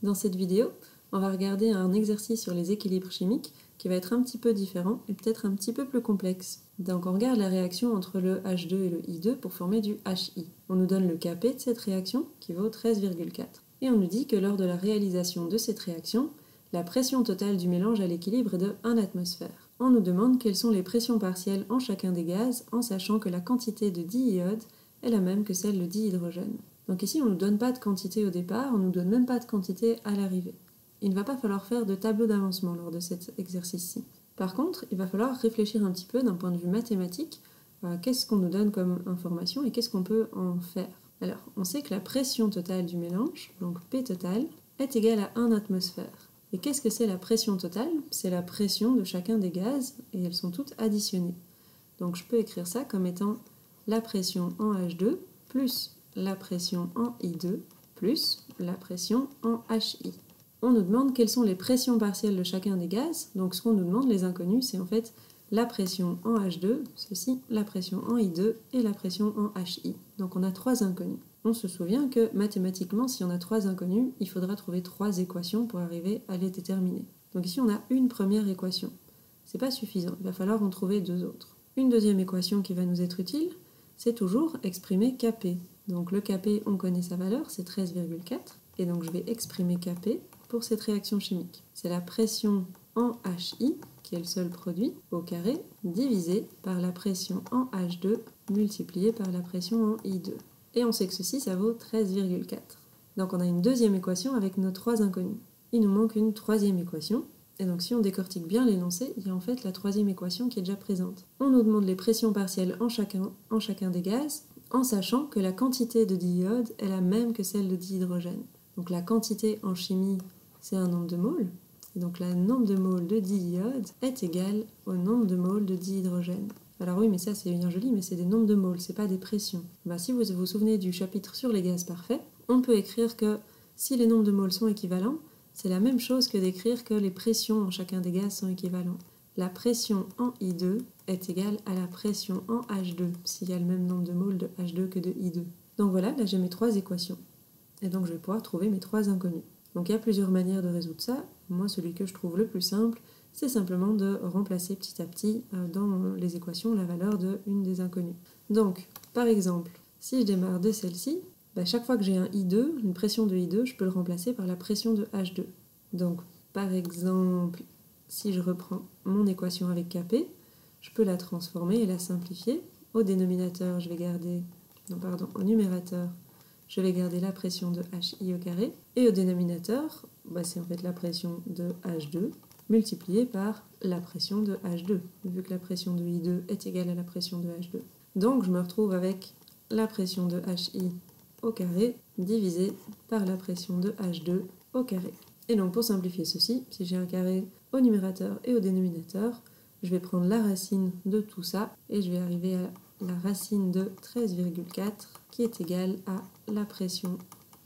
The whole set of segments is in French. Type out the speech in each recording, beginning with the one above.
Dans cette vidéo, on va regarder un exercice sur les équilibres chimiques qui va être un petit peu différent et peut-être un petit peu plus complexe. Donc on regarde la réaction entre le H2 et le I2 pour former du HI. On nous donne le Kp de cette réaction qui vaut 13,4. Et on nous dit que lors de la réalisation de cette réaction, la pression totale du mélange à l'équilibre est de 1 atmosphère. On nous demande quelles sont les pressions partielles en chacun des gaz en sachant que la quantité de diiode est la même que celle de dihydrogène. Donc ici, on ne nous donne pas de quantité au départ, on ne nous donne même pas de quantité à l'arrivée. Il ne va pas falloir faire de tableau d'avancement lors de cet exercice-ci. Par contre, il va falloir réfléchir un petit peu d'un point de vue mathématique à qu'est-ce qu'on nous donne comme information et qu'est-ce qu'on peut en faire. Alors, on sait que la pression totale du mélange, donc P total, est égale à 1 atmosphère. Et qu'est-ce que c'est la pression totale? C'est la pression de chacun des gaz et elles sont toutes additionnées. Donc je peux écrire ça comme étant la pression en H2 plus la pression en I2 plus la pression en HI. On nous demande quelles sont les pressions partielles de chacun des gaz. Donc ce qu'on nous demande, les inconnus, c'est en fait la pression en H2, ceci, la pression en I2 et la pression en HI. Donc on a 3 inconnus. On se souvient que mathématiquement, si on a 3 inconnus, il faudra trouver 3 équations pour arriver à les déterminer. Donc ici on a une première équation. C'est pas suffisant, il va falloir en trouver 2 autres. Une deuxième équation qui va nous être utile, c'est toujours exprimer Kp. Donc le Kp, on connaît sa valeur, c'est 13,4. Et donc je vais exprimer Kp pour cette réaction chimique. C'est la pression en HI, qui est le seul produit, au carré, divisé par la pression en H2, multiplié par la pression en I2. Et on sait que ceci, ça vaut 13,4. Donc on a une deuxième équation avec nos 3 inconnus. Il nous manque une troisième équation. Et donc si on décortique bien l'énoncé, il y a en fait la troisième équation qui est déjà présente. On nous demande les pressions partielles en chacun des gaz, en sachant que la quantité de diiode est la même que celle de dihydrogène. Donc la quantité en chimie, c'est un nombre de moles. Et donc le nombre de moles de diiode est égal au nombre de moles de dihydrogène. Alors oui, mais ça c'est bien joli, mais c'est des nombres de moles, c'est pas des pressions. Si vous vous souvenez du chapitre sur les gaz parfaits, on peut écrire que si les nombres de moles sont équivalents, c'est la même chose que d'écrire que les pressions en chacun des gaz sont équivalentes. La pression en I2 est égale à la pression en H2, s'il y a le même nombre de moles de H2 que de I2. Donc voilà, là j'ai mes 3 équations. Et donc je vais pouvoir trouver mes 3 inconnus. Donc il y a plusieurs manières de résoudre ça. Moi, celui que je trouve le plus simple, c'est simplement de remplacer petit à petit dans les équations la valeur de une des inconnues. Donc, par exemple, si je démarre de celle-ci, chaque fois que j'ai un I2, une pression de I2, je peux le remplacer par la pression de H2. Donc, par exemple, si je reprends mon équation avec Kp, je peux la transformer et la simplifier. Au dénominateur, au numérateur, je vais garder la pression de HI au carré. Et au dénominateur, c'est en fait la pression de H2 multipliée par la pression de H2, vu que la pression de I2 est égale à la pression de H2. Donc je me retrouve avec la pression de HI au carré divisé par la pression de H2 au carré. Et donc pour simplifier ceci, si j'ai un carré au numérateur et au dénominateur, je vais prendre la racine de tout ça et je vais arriver à la racine de 13,4 qui est égale à la pression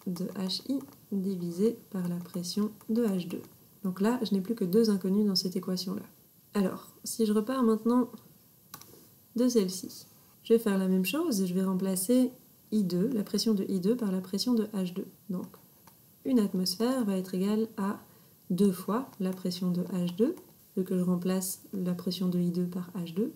de HI divisée par la pression de H2. Donc là, je n'ai plus que 2 inconnus dans cette équation-là. Alors, si je repars maintenant de celle-ci, je vais faire la même chose et je vais remplacer I2, la pression de I2 par la pression de H2. Donc, une atmosphère va être égale à 2 fois la pression de H2, vu que je remplace la pression de I2 par H2,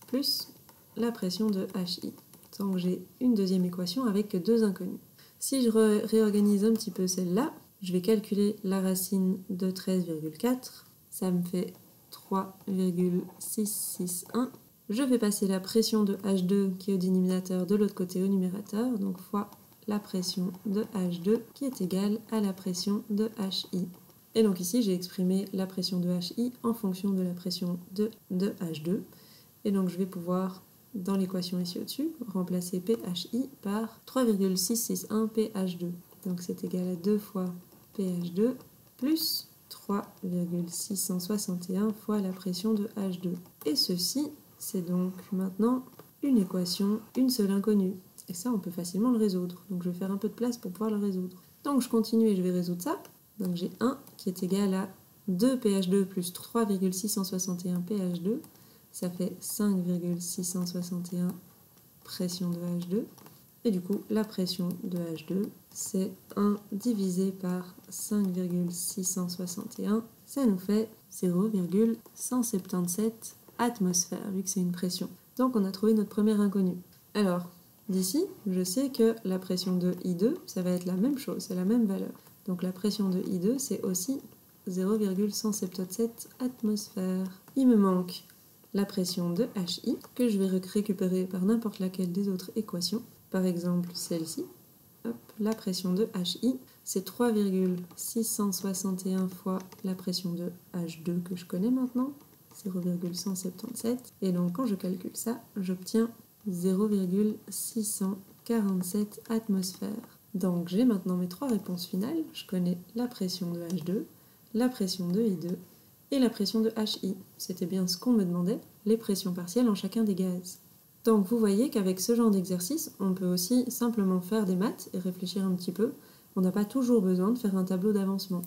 plus la pression de HI. Donc j'ai une deuxième équation avec 2 inconnus. Si je réorganise un petit peu celle-là, je vais calculer la racine de 13,4. Ça me fait 3,661. Je vais passer la pression de H2 qui est au dénominateur de l'autre côté au numérateur, donc fois la pression de H2 qui est égale à la pression de HI. Et donc ici, j'ai exprimé la pression de HI en fonction de la pression de H2. Et donc je vais pouvoir, dans l'équation ici au-dessus, remplacer PHI par 3,661 PH2. Donc c'est égal à 2 fois PH2 plus 3,661 fois la pression de H2. Et ceci, c'est donc maintenant une équation, une seule inconnue. Et ça, on peut facilement le résoudre. Donc je vais faire un peu de place pour pouvoir le résoudre. Donc je continue et je vais résoudre ça. Donc j'ai 1 qui est égal à 2 PH2 plus 3,661 PH2. Ça fait 5,661 pression de H2. Et du coup, la pression de H2, c'est 1 divisé par 5,661. Ça nous fait 0,177 atmosphères, vu que c'est une pression. Donc on a trouvé notre première inconnue. Alors, d'ici, je sais que la pression de I2, ça va être la même chose, c'est la même valeur. Donc la pression de I2, c'est aussi 0,177 atmosphères. Il me manque la pression de HI, que je vais récupérer par n'importe laquelle des autres équations. Par exemple, celle-ci. Hop, la pression de HI, c'est 3,661 fois la pression de H2 que je connais maintenant, 0,177. Et donc quand je calcule ça, j'obtiens 0,647 atmosphères. Donc j'ai maintenant mes trois réponses finales. Je connais la pression de H2, la pression de I2 et la pression de HI. C'était bien ce qu'on me demandait, les pressions partielles en chacun des gaz. Donc vous voyez qu'avec ce genre d'exercice, on peut aussi simplement faire des maths et réfléchir un petit peu. On n'a pas toujours besoin de faire un tableau d'avancement.